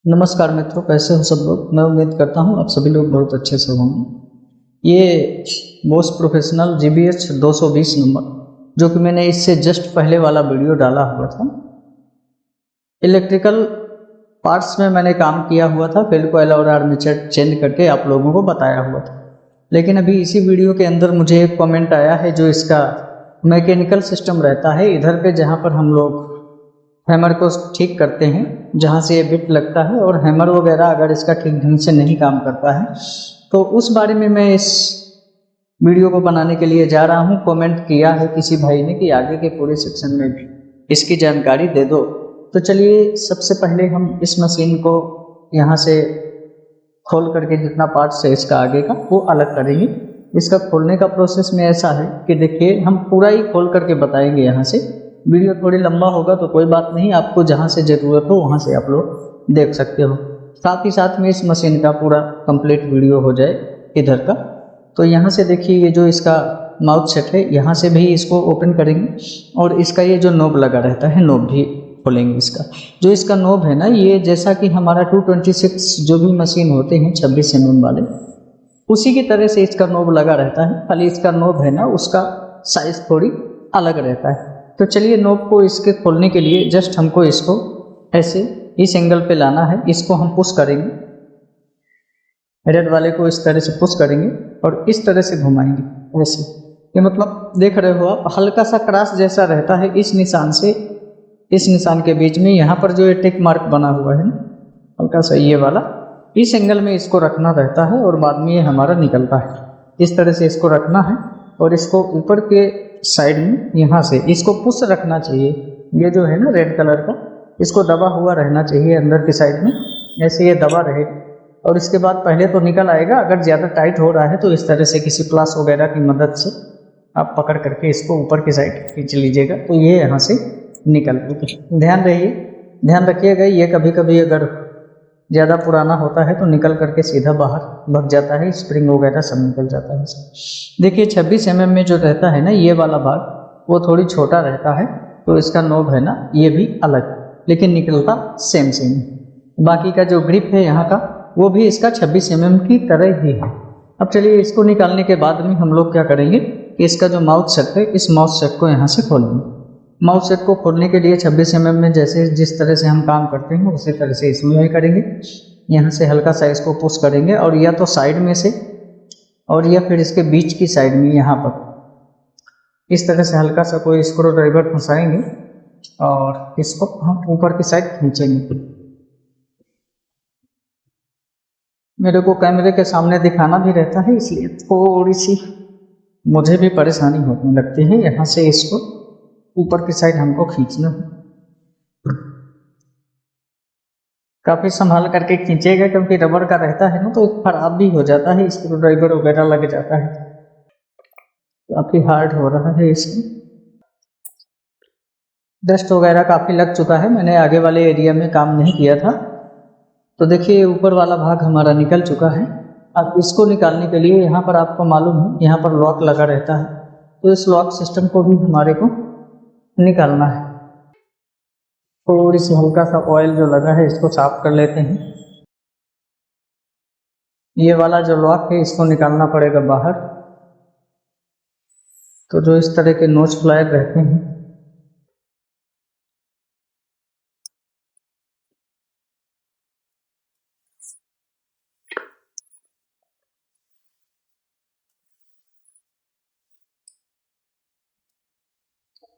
नमस्कार मित्रों, कैसे हो सब लोग। मैं उम्मीद करता हूँ आप सभी लोग बहुत अच्छे से होंगे। ये बोस प्रोफेशनल GBH 220 नंबर जो कि मैंने इससे जस्ट पहले वाला वीडियो डाला हुआ था, इलेक्ट्रिकल पार्ट्स में मैंने काम किया हुआ था, फील्ड कॉइल और आर्मेचर चेंज करके आप लोगों को बताया हुआ था। लेकिन अभी इसी वीडियो के अंदर मुझे एक कमेंट आया है जो इसका मैकेनिकल सिस्टम रहता है, इधर पे जहाँ पर हम लोग हैमर को ठीक करते हैं, जहाँ से ये बिट लगता है, और हैमर वगैरह अगर इसका ठीक ढंग से नहीं काम करता है तो उस बारे में मैं इस वीडियो को बनाने के लिए जा रहा हूँ। कमेंट किया है किसी भाई ने कि आगे के पूरे सेक्शन में भी इसकी जानकारी दे दो। तो चलिए सबसे पहले हम इस मशीन को यहाँ से खोल करके जितना पार्ट्स है इसका आगे का वो अलग करेंगे। इसका खोलने का प्रोसेस में ऐसा है कि देखिए, हम पूरा ही खोल करके बताएंगे। यहाँ से वीडियो थोड़ी लंबा होगा तो कोई बात नहीं, आपको जहाँ से ज़रूरत हो वहाँ से आप लोग देख सकते हो। साथ ही साथ में इस मशीन का पूरा कंप्लीट वीडियो हो जाए इधर का। तो यहाँ से देखिए, ये जो इसका माउथ सेट है यहाँ से भी इसको ओपन करेंगे, और इसका ये जो नोब लगा रहता है नोब भी खोलेंगे। इसका जो इसका नोब है ना, ये जैसा कि हमारा 226 जो भी मशीन होते हैं 26 mm वाले, उसी की तरह से इसका नोब लगा रहता है। खाली इसका नोब है ना, उसका साइज थोड़ी अलग रहता है। तो चलिए, नोब को इसके खोलने के लिए जस्ट हमको इसको ऐसे इस एंगल पे लाना है। इसको हम पुश करेंगे, रेड वाले को इस तरह से पुश करेंगे और इस तरह से घुमाएंगे ऐसे। ये मतलब देख रहे हो आप, हल्का सा क्रॉस जैसा रहता है इस निशान से इस निशान के बीच में। यहाँ पर जो ये टिक मार्क बना हुआ है हल्का सा ये वाला, इस एंगल में इसको रखना रहता है और बाद में ये हमारा निकलता है। इस तरह से इसको रखना है और इसको ऊपर के साइड में यहाँ से इसको पुश रखना चाहिए। ये जो है ना रेड कलर का, इसको दबा हुआ रहना चाहिए अंदर की साइड में, ऐसे ये दबा रहे। और इसके बाद पहले तो निकल आएगा। अगर ज़्यादा टाइट हो रहा है तो इस तरह से किसी प्लास वगैरह की मदद से आप पकड़ करके इसको ऊपर की साइड खींच लीजिएगा तो ये यहाँ से निकल पाएगा। ध्यान रखिएगा, ये कभी कभी अगर ज़्यादा पुराना होता है तो निकल करके सीधा बाहर भग जाता है, स्प्रिंग वगैरह सब निकल जाता है। देखिए 26 mm में जो रहता है ना ये वाला भाग, वो थोड़ी छोटा रहता है, तो इसका नोब है ना ये भी अलग, लेकिन निकलता सेम। बाकी का जो ग्रिप है यहाँ का वो भी इसका 26 mm की तरह ही है। अब चलिए, इसको निकालने के बाद में हम लोग क्या करेंगे कि इसका जो माउथ सेट है, इस माउथ सेट को यहाँ से खोलेंगे। माउथ सेट को खोलने के लिए 26 mm में जैसे जिस तरह से हम काम करते हैं उसी तरह से इसमें भी करेंगे। यहाँ से हल्का सा इसको पुश करेंगे, और या तो साइड में से और या फिर इसके बीच की साइड में यहाँ पर इस तरह से हल्का सा कोई स्क्रू ड्राइवर फंसाएंगे और इसको हम ऊपर की साइड खींचेंगे। मेरे को कैमरे के सामने दिखाना भी रहता है, इसलिए थोड़ी सी मुझे भी परेशानी होने लगती है। यहाँ से इसको ऊपर की साइड हमको खींचना है, काफ़ी संभाल करके खींचेगा क्योंकि रबर का रहता है ना तो खराब भी हो जाता है, स्क्रू ड्राइवर वगैरह लग जाता है, काफ़ी हार्ड हो रहा है। इसमें डस्ट वगैरह काफ़ी लग चुका है, मैंने आगे वाले एरिया में काम नहीं किया था। तो देखिए ऊपर वाला भाग हमारा निकल चुका है। अब इसको निकालने के लिए यहाँ पर आपको मालूम है यहाँ पर लॉक लगा रहता है, तो इस लॉक सिस्टम को भी हमारे को निकालना है। थोड़ी सी हल्का सा ऑयल जो लगा है इसको साफ कर लेते हैं। ये वाला जो लॉक है इसको निकालना पड़ेगा बाहर। तो जो इस तरह के नोच फ्लायर रहते हैं,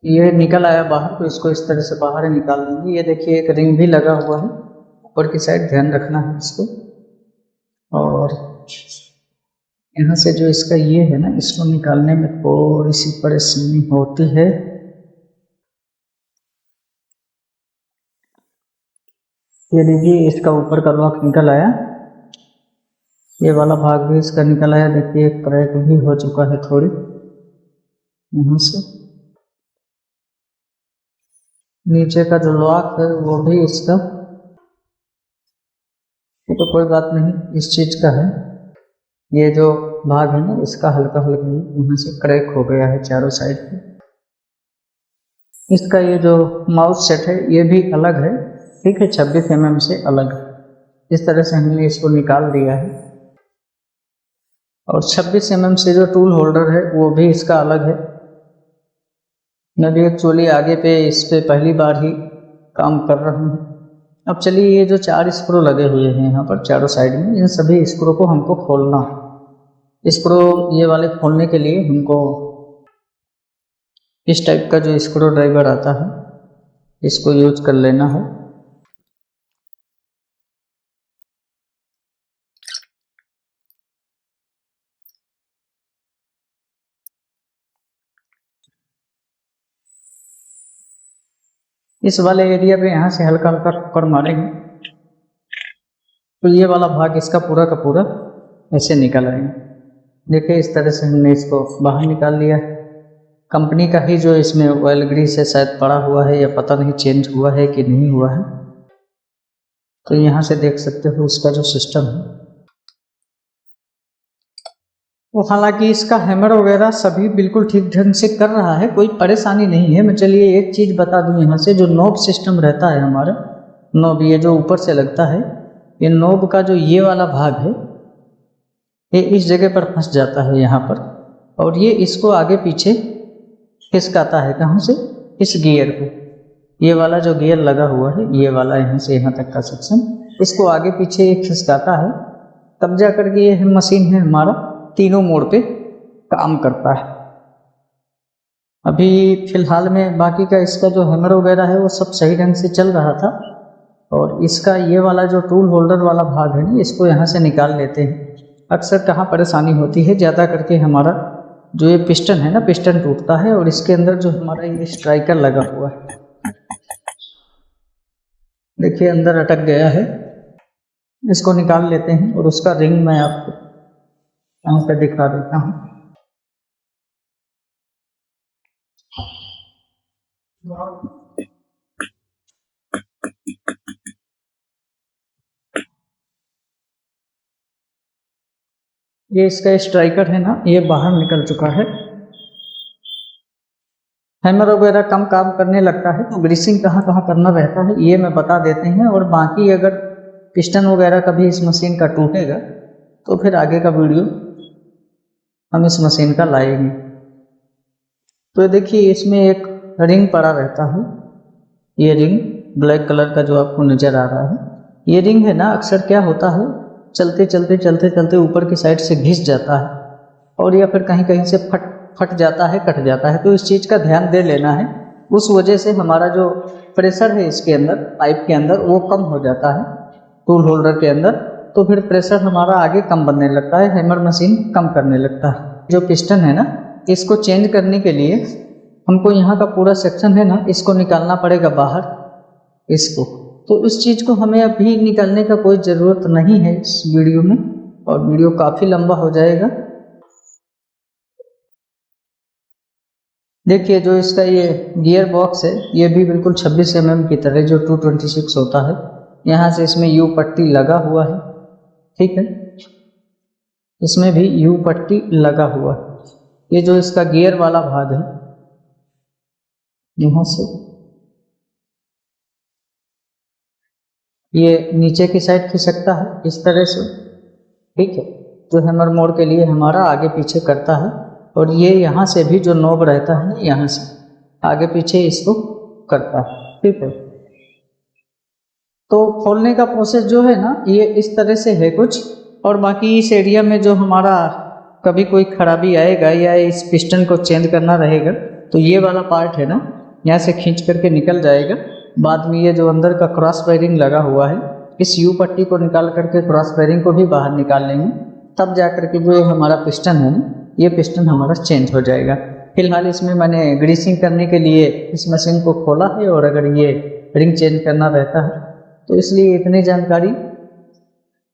ये निकल आया बाहर, तो इसको इस तरह से बाहर निकाल देंगे। ये देखिए एक रिंग भी लगा हुआ है ऊपर की साइड, ध्यान रखना है इसको। और यहाँ से जो इसका ये है ना, इसको निकालने में थोड़ी सी परेशानी होती है। ये देखिए इसका ऊपर का लॉक निकल आया, ये वाला भाग भी इसका निकल आया। देखिए एक क्रैक भी हो चुका है थोड़ी यहाँ से। नीचे का जो लॉक है वो भी इसका, तो कोई बात नहीं, इस चीज़ का है। ये जो भाग है ना इसका हल्का हल्का यहाँ से क्रैक हो गया है चारों साइड पे। इसका ये जो माउथ सेट है ये भी अलग है, ठीक है, 26 mm से अलग है। इस तरह से हमने इसको निकाल दिया है। और 26 mm से जो टूल होल्डर है वो भी इसका अलग है। मैं भी एक्चुअली आगे पे इस पे पहली बार ही काम कर रहा हूँ। अब चलिए, ये जो 4 स्क्रू लगे हुए हैं यहाँ पर चारों साइड में, इन सभी स्क्रू को हमको खोलना है। स्क्रू ये वाले खोलने के लिए हमको इस टाइप का जो स्क्रू ड्राइवर आता है इसको यूज कर लेना है। इस वाले एरिया पे यहाँ से हल्का हल्का ठोकर मारेंगे तो ये वाला भाग इसका पूरा का पूरा ऐसे निकल आएंगे। देखिए, इस तरह से हमने इसको बाहर निकाल लिया है। कंपनी का ही जो इसमें ऑयल ग्रीस है शायद पड़ा हुआ है या पता नहीं चेंज हुआ है कि नहीं हुआ है। तो यहाँ से देख सकते हो उसका जो सिस्टम है वो, हालांकि इसका हैमर वगैरह सभी बिल्कुल ठीक ढंग से कर रहा है, कोई परेशानी नहीं है। मैं चलिए एक चीज़ बता दूं, यहाँ से जो नॉब सिस्टम रहता है हमारा, नॉब ये जो ऊपर से लगता है, ये नॉब का जो ये वाला भाग है ये इस जगह पर फंस जाता है यहाँ पर, और ये इसको आगे पीछे खिसकाता है। कहाँ से? इस गियर को। ये वाला जो गियर लगा हुआ है, ये वाला यहाँ से यहाँ तक का सेक्शन, इसको आगे पीछे ये खिसकाता है, तब जा करके ये मशीन है हमारा तीनों मोड पे काम करता है। अभी फिलहाल में बाकी का इसका जो हैमर वगैरह है वो सब सही ढंग से चल रहा था। और इसका ये वाला जो टूल होल्डर वाला भाग है ना, इसको यहाँ से निकाल लेते हैं। अक्सर कहाँ परेशानी होती है, ज़्यादा करके हमारा जो ये पिस्टन है ना, पिस्टन टूटता है और इसके अंदर जो हमारा ये स्ट्राइकर लगा हुआ है, देखिए अंदर अटक गया है। इसको निकाल लेते हैं और उसका रिंग मैं आपको यहाँ पे दिखा देता हूँ। ये इसका स्ट्राइकर है ना, ये बाहर निकल चुका है। हैमर वगैरह कम काम करने लगता है तो ग्रीसिंग कहाँ कहाँ करना रहता है ये मैं बता देते हैं। और बाकी अगर पिस्टन वगैरह कभी इस मशीन का टूटेगा तो फिर आगे का वीडियो हम इस मशीन का लाएंगे। तो देखिए, इसमें एक रिंग पड़ा रहता है, ये रिंग ब्लैक कलर का जो आपको नज़र आ रहा है, ये रिंग है ना, अक्सर क्या होता है, चलते चलते चलते चलते ऊपर की साइड से घिस जाता है और या फिर कहीं कहीं से फट जाता है, कट जाता है। तो इस चीज़ का ध्यान दे लेना है। उस वजह से हमारा जो प्रेशर है इसके अंदर, पाइप के अंदर, वो कम हो जाता है टूल होल्डर के अंदर। तो फिर प्रेशर हमारा आगे कम बनने लगता है, हैमर मशीन कम करने लगता है। जो पिस्टन है ना, इसको चेंज करने के लिए हमको यहाँ का पूरा सेक्शन है ना, इसको निकालना पड़ेगा बाहर, इसको। तो इस चीज़ को हमें अभी निकालने का कोई ज़रूरत नहीं है इस वीडियो में, और वीडियो काफ़ी लंबा हो जाएगा। देखिए, जो इसका ये गियर बॉक्स है ये भी बिल्कुल 26 mm की तरह जो 226 होता है, यहाँ से इसमें यू पट्टी लगा हुआ है, ठीक है, इसमें भी यू पट्टी लगा हुआ है। ये जो इसका गियर वाला भाग है, यहाँ से ये नीचे की साइड खिसकता है इस तरह से, ठीक है, जो हैमर मोड के लिए हमारा आगे पीछे करता है। और ये यहाँ से भी जो नॉब रहता है ना, यहाँ से आगे पीछे इसको करता है, ठीक है। तो खोलने का प्रोसेस जो है ना, ये इस तरह से है कुछ। और बाकी इस एरिया में जो हमारा कभी कोई खराबी आएगा या इस पिस्टन को चेंज करना रहेगा तो ये वाला पार्ट है ना, यहाँ से खींच करके निकल जाएगा। बाद में ये जो अंदर का क्रॉस वायरिंग लगा हुआ है, इस यू पट्टी को निकाल करके क्रॉस वायरिंग को भी बाहर निकाल लेंगे, तब जा करके जो हमारा पिस्टन है ना, ये पिस्टन हमारा चेंज हो जाएगा। फिलहाल इसमें मैंने ग्रीसिंग करने के लिए इस मशीन को खोला है, और अगर ये रिंग चेंज करना रहता है तो इसलिए इतनी जानकारी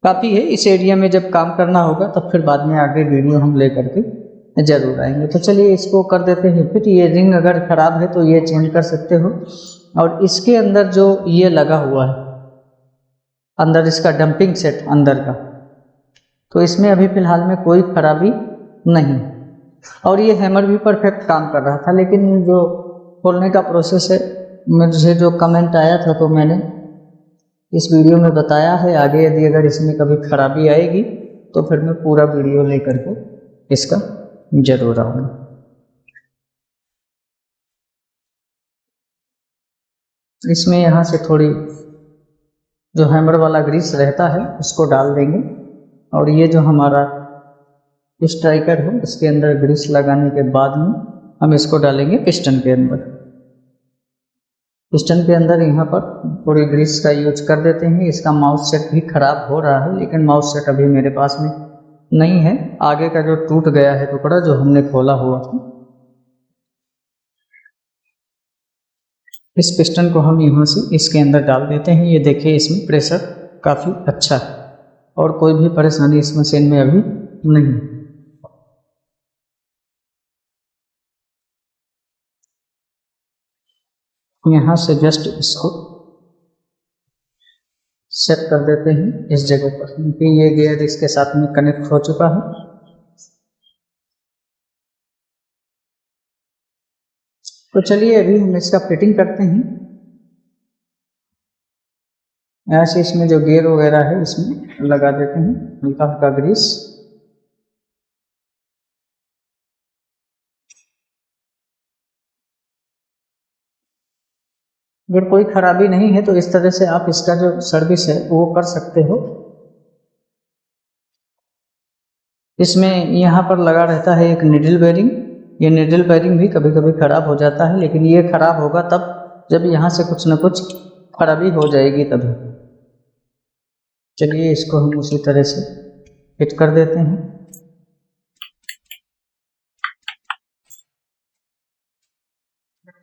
काफ़ी है। इस एरिया में जब काम करना होगा तब फिर बाद में आगे वीडियो हम ले करके ज़रूर आएंगे। तो चलिए इसको कर देते हैं। फिर ये रिंग अगर ख़राब है तो ये चेंज कर सकते हो। और इसके अंदर जो ये लगा हुआ है, अंदर इसका डंपिंग सेट अंदर का, तो इसमें अभी फ़िलहाल में कोई खराबी नहीं, और ये हैमर भी परफेक्ट काम कर रहा था। लेकिन जो खोलने का प्रोसेस है, मुझे जो कमेंट आया था तो मैंने इस वीडियो में बताया है। आगे यदि अगर इसमें कभी खराबी आएगी तो फिर मैं पूरा वीडियो लेकर के इसका जरूर आऊँगा। इसमें यहाँ से थोड़ी जो हैमर वाला ग्रीस रहता है उसको डाल देंगे, और ये जो हमारा स्ट्राइकर है इसके अंदर ग्रीस लगाने के बाद में हम इसको डालेंगे पिस्टन के अंदर। पिस्टन के अंदर यहाँ पर थोड़ी ग्रीस का यूज कर देते हैं। इसका माउस सेट भी खराब हो रहा है, लेकिन माउस सेट अभी मेरे पास में नहीं है। आगे का जो टूट गया है टुकड़ा जो हमने खोला हुआ था, इस पिस्टन को हम यहाँ से इसके अंदर डाल देते हैं। ये देखिए इसमें प्रेशर काफ़ी अच्छा है और कोई भी परेशानी इस मशीन में अभी नहीं है। यहाँ से जस्ट इसको सेट कर देते हैं इस जगह पर, क्योंकि ये गियर इसके साथ में कनेक्ट हो चुका है। तो चलिए अभी हम इसका फिटिंग करते हैं। ऐसे इसमें जो गियर वगैरह है इसमें लगा देते हैं हल्का हल्का ग्रीस। अगर कोई खराबी नहीं है तो इस तरह से आप इसका जो सर्विस है वो कर सकते हो। इसमें यहाँ पर लगा रहता है एक निडल बेरिंग। ये निडल बेरिंग भी कभी कभी खराब हो जाता है, लेकिन ये खराब होगा तब जब यहाँ से कुछ न कुछ खराबी हो जाएगी तभी। चलिए इसको हम उसी तरह से फिट कर देते हैं।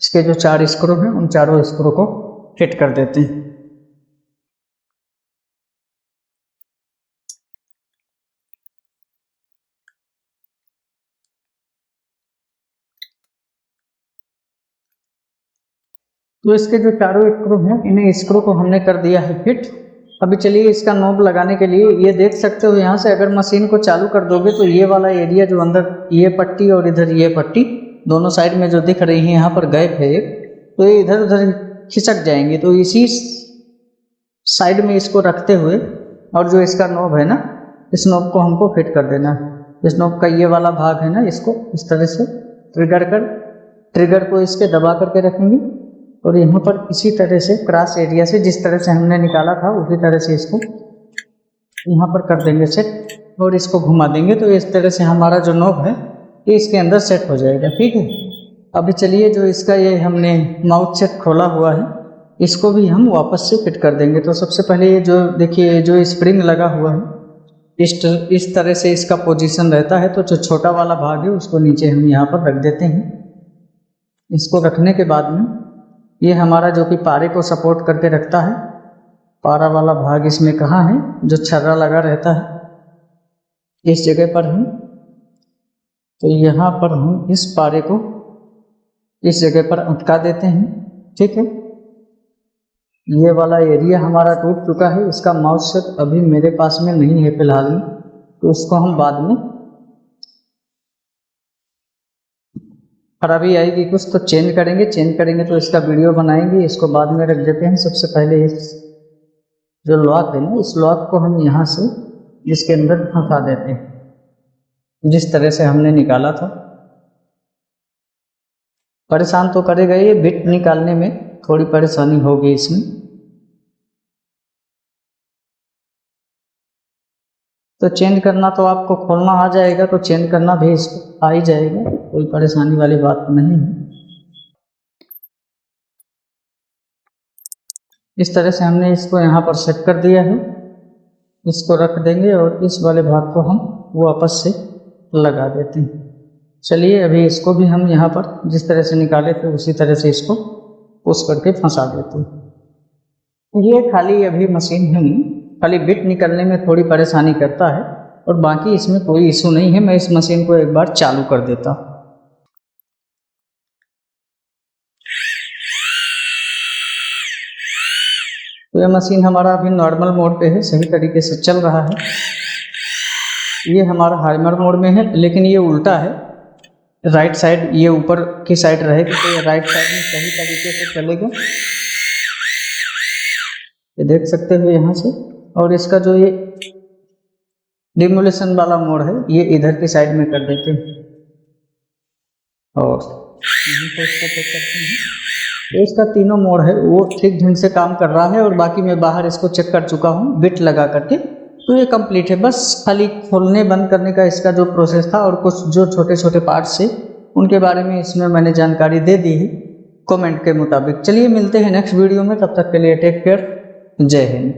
इसके जो 4 स्क्रू हैं उन चारों स्क्रू को फिट कर देते हैं। तो इसके जो चारों स्क्रू हैं इन्हें स्क्रू को हमने कर दिया है फिट। अभी चलिए इसका नॉब लगाने के लिए, ये देख सकते हो यहाँ से अगर मशीन को चालू कर दोगे तो ये वाला एरिया जो अंदर ये पट्टी और इधर ये पट्टी दोनों साइड में जो दिख रही है यहाँ पर गैप है एक, तो ये इधर उधर खिसक जाएंगे। तो इसी साइड में इसको रखते हुए और जो इसका नॉब है ना, इस नॉब को हमको फिट कर देना है। इस नॉब का ये वाला भाग है ना, इसको इस तरह से ट्रिगर को इसके दबा करके रखेंगे और यहाँ पर इसी तरह से क्रॉस एरिया से जिस तरह से हमने निकाला था उसी तरह से इसको यहाँ पर कर देंगे सेट और इसको घुमा देंगे। तो इस तरह से हमारा जो नॉब है ये इसके अंदर सेट हो जाएगा। ठीक है, अभी चलिए जो इसका ये हमने माउथ सेट खोला हुआ है इसको भी हम वापस से फिट कर देंगे। तो सबसे पहले ये जो देखिए जो स्प्रिंग लगा हुआ है इस तरह से इसका पोजीशन रहता है। तो जो छोटा वाला भाग है उसको नीचे हम यहाँ पर रख देते हैं। इसको रखने के बाद में ये हमारा जो कि पारे को सपोर्ट करके रखता है, पारा वाला भाग इसमें कहाँ है, जो छर्रा लगा रहता है इस जगह पर है। तो यहाँ पर हम इस पारे को इस जगह पर अटका देते हैं। ठीक है, ये वाला एरिया हमारा टूट चुका है। इसका माउस सेट अभी मेरे पास में नहीं है फिलहाल में, तो इसको हम बाद में खराबी आएगी कुछ तो चेंज करेंगे तो इसका वीडियो बनाएंगे। इसको बाद में रख देते हैं। सबसे पहले इस जो लॉक है ना, इस लॉक को हम यहाँ से इसके अंदर फंसा देते हैं जिस तरह से हमने निकाला था। परेशान तो करेगा ये, बिट निकालने में थोड़ी परेशानी होगी इसमें। तो चेंज करना तो आपको खोलना आ जाएगा, तो चेंज करना भी इसको आ ही जाएगा, कोई परेशानी वाली बात नहीं है। इस तरह से हमने इसको यहाँ पर सेट कर दिया है। इसको रख देंगे और इस वाले भाग को हम वापस से लगा देते हैं। चलिए अभी इसको भी हम यहाँ पर जिस तरह से निकाले थे उसी तरह से इसको पुश करके फंसा देते हैं। ये खाली अभी मशीन ही खाली बिट निकलने में थोड़ी परेशानी करता है और बाकी इसमें कोई इशू नहीं है। मैं इस मशीन को एक बार चालू कर देता हूँ। तो यह मशीन हमारा अभी नॉर्मल मोड पे है, सही तरीके से चल रहा है। ये हमारा हाइमर मोड में है, लेकिन ये उल्टा है, राइट साइड ये ऊपर की साइड रहेगी तो ये राइट साइड में सही तरीके से चलेगा। ये देख सकते हो यहाँ से। और इसका जो ये डिमोलेशन वाला मोड है ये इधर की साइड में कर देते हैं और यहीं पे इसको चेक करते हैं। तो इसका तीनों मोड है वो ठीक ढंग से काम कर रहा है और बाकी मैं बाहर इसको चेक कर चुका हूँ बिट लगा करके। तो ये कंप्लीट है, बस खाली खोलने बंद करने का इसका जो प्रोसेस था और कुछ जो छोटे छोटे पार्ट्स थे उनके बारे में इसमें मैंने जानकारी दे दी है कमेंट के मुताबिक। चलिए मिलते हैं नेक्स्ट वीडियो में, तब तक के लिए टेक केयर, जय हिंद।